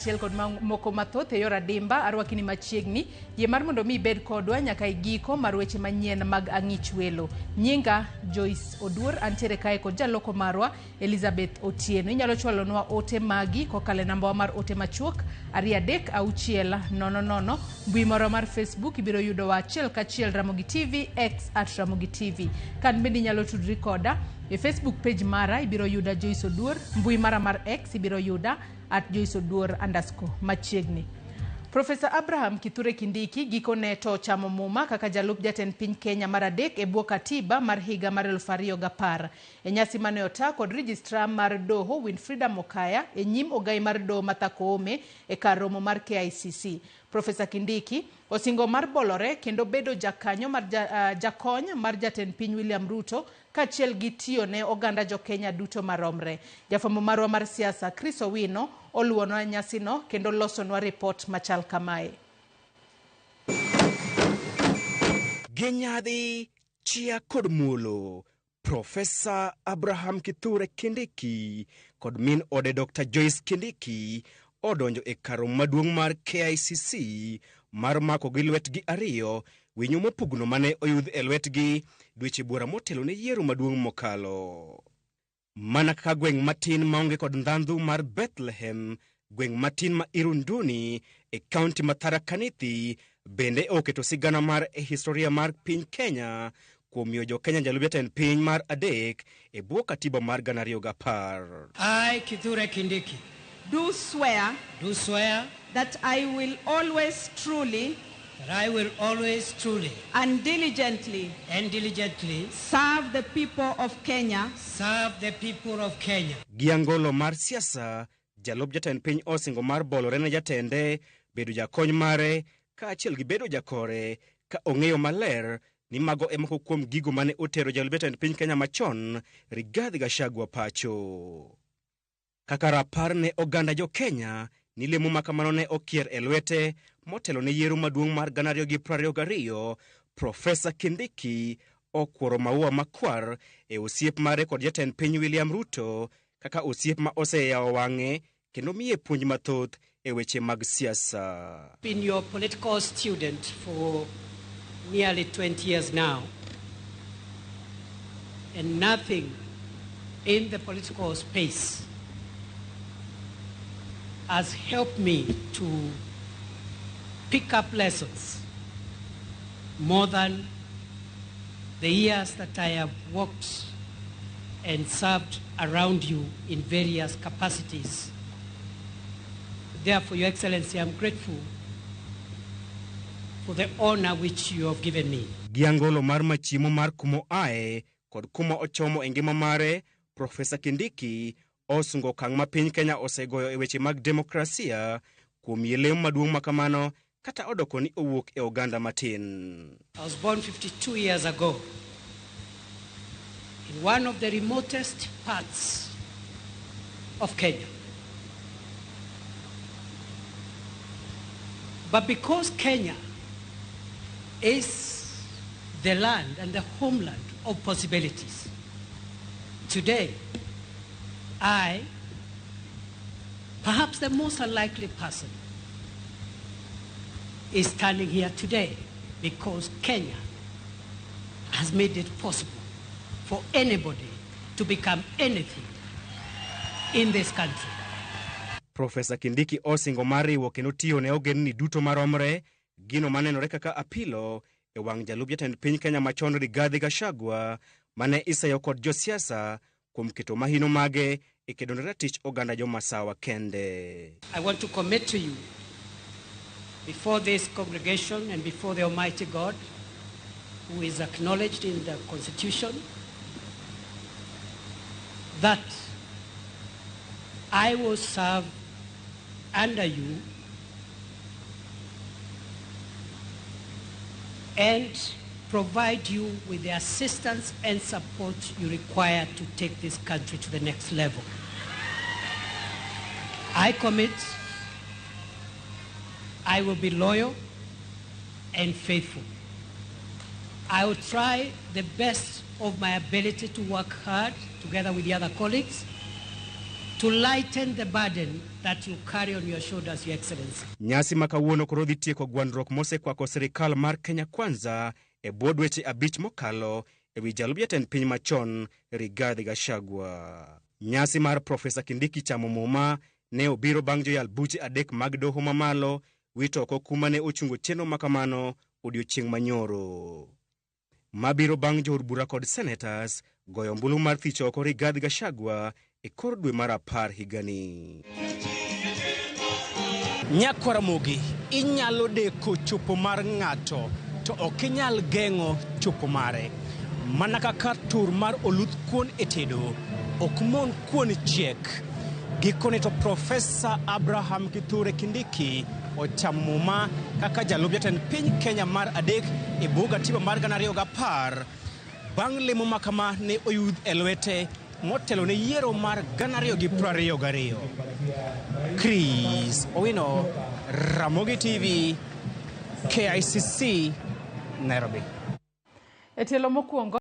Chiel kod moko mathoth e yor adimba arwakini machiegni yie mar mondo mi bed kodwa nyaka igiko mar weche manyien mag ang'ich welo. Nyinga Joyce Oduor antiere kae kod jaloko marwa Elizabeth Otieno. Inyalo chwalonwa ote magi kokale namba mar ote machuok 33600. Mbui marwa mar Facebook ibiro yudo wa achiel kachiel Ramogi TV X @Ramogi TV. Kan bende inyalo tudri koda e Facebook page mara ibiro yuda Joyce Oduor, mbui mara mar X ibiro yuda @JoyceOduor_ machiegni. Profesa Abraham Kithure Kindiki gikone to ochamo muma kaka jalup jatend piny Kenya mar adek e bwo katiba mar higa mar 2010. E nyasi mane ota kod registrar mar doho Winfrida Mokaya e nyim ogai mar doho Martha Koome e kar romo mar KICC. Profesa Kindiki osingo mar bolore kendo bedo jakanyo mar jakony mar jatend piny William Ruto kachiel gi tiyo ne oganda jo Kenya duto maromre. Jafwambo marwa mar siasa Chris Owino oluonwa nyasino kendo losonwa report machal kamae. Genyadhi chia kod mulo Profesa Abraham Kithure Kindiki kod min ode Dr. Joyce Kindiki odonjo e kar romo maduong' mar KICC mar mako gi lwetgi ariyo winyo mopugno mane oyudh e lwetgi dweche buora motelo ne yiero maduong' mokalo. Mana kaka gweng' matin maonge kod ndhandhu mar Bethlehem, gweng' matin ma Irunduni e kaunti ma Tharaka Nithi bende oketo sigana mar e historia mar piny Kenya kuom miyo jo Kenya jalup jatend piny mar adek e bwo katiba mar 2010. I, Kithure Kindiki, do swear that I will always truly and diligently serve the people of Kenya. Giangolo mar siasa, jalup jatend piny osingo mar bolore ne jatende bedo jakony mare kaachiel gi bedo jakore ka ong'eyo maler ni mago e moko kuom gigo mane otero jalup jatend piny Kenya machon Rigathi Gachagua pacho. Kaka rapar ne oganda jo Kenya ni lemo makamano ne okier e lwete motelo ne yiero maduong' mar 2022, Profesa Kindiki okworo maua makwar e osiep mare kod jatend piny William Ruto kaka osiep ma oseyawo wang'e kendo miye puonj mathoth e weche mag siasa. Been your political student for nearly 20 years now, and nothing in the political space has helped me to pick up lessons more than the years that I have worked and served around you in various capacities. Therefore, Your Excellency, I'm grateful for the honor which you have given me. Giangolo mar machimo mar kumo ae kod kuma ochamo e ngima mare, Profesa Kindiki osungo kang' ma piny Kenya osegoyo e weche mag demokrasia kuom yelem maduong' makamano kata odoko ni owuok e oganda matin. I was born 52 years ago in one of the remotest parts of Kenya. But because Kenya is the land and the homeland of possibilities, today I, perhaps the most unlikely person, is standing here today because Kenya has made it possible for anybody to become anything in this country. Profesa Kindiki osingo mariwo kendo tiyo ne ogendni duto maromre gino manenore kaka apilo e wang' jalup jatend piny Kenya machon Rigathi Gachagua mane iseyo kod josiasa kuom keto mahino mage e kedo ne ratich oganda jo masawa kende. I want to commit to you before this congregation and before the Almighty God, who is acknowledged in the Constitution, that I will serve under you and provide you with the assistance and support you require to take this country to the next level. I commit I will be loyal and faithful. I will try the best of my ability to work hard together with the other colleagues to lighten the burden that you carry on your shoulders, Your Excellency. Nyasi makawuono koro dhi tieko gwandruok mosekwako sirikal mar Kenya Kwanza e bwo dweche 5 mokalo ewi jalup jatend piny machon Rigathi Gachagua. Nyasi mar Profesa Kindiki chamo muma ne obiro bang' joyal buche 3 mag doho mamalo wito oko kuma ne ochungo chenro makamano odiochieng' manyoro. Mabiro bang' jood bura kod senators goyo ombulu mar thicho oko Rigathi Gachagua e kor dwe mar 10 higani. Nyako Ramogi, inyalo deko chopo mar ng'ato to ok inyal geng'o chopo mare. Mana kaka tur mar oluth kuon e tedo ok mon kuon chiek. Gikone to Profesa Abraham Kithure Kindiki ochamo muma kaka jalup jatend piny Kenya mar 3 e bwo gatiba mar 2010 bang' lemo makama ne oyudh e lwete motelo ne yiero mar 2022. Chris Owino, Ramogi TV, KICC, Nairobi. Etelo mokwongo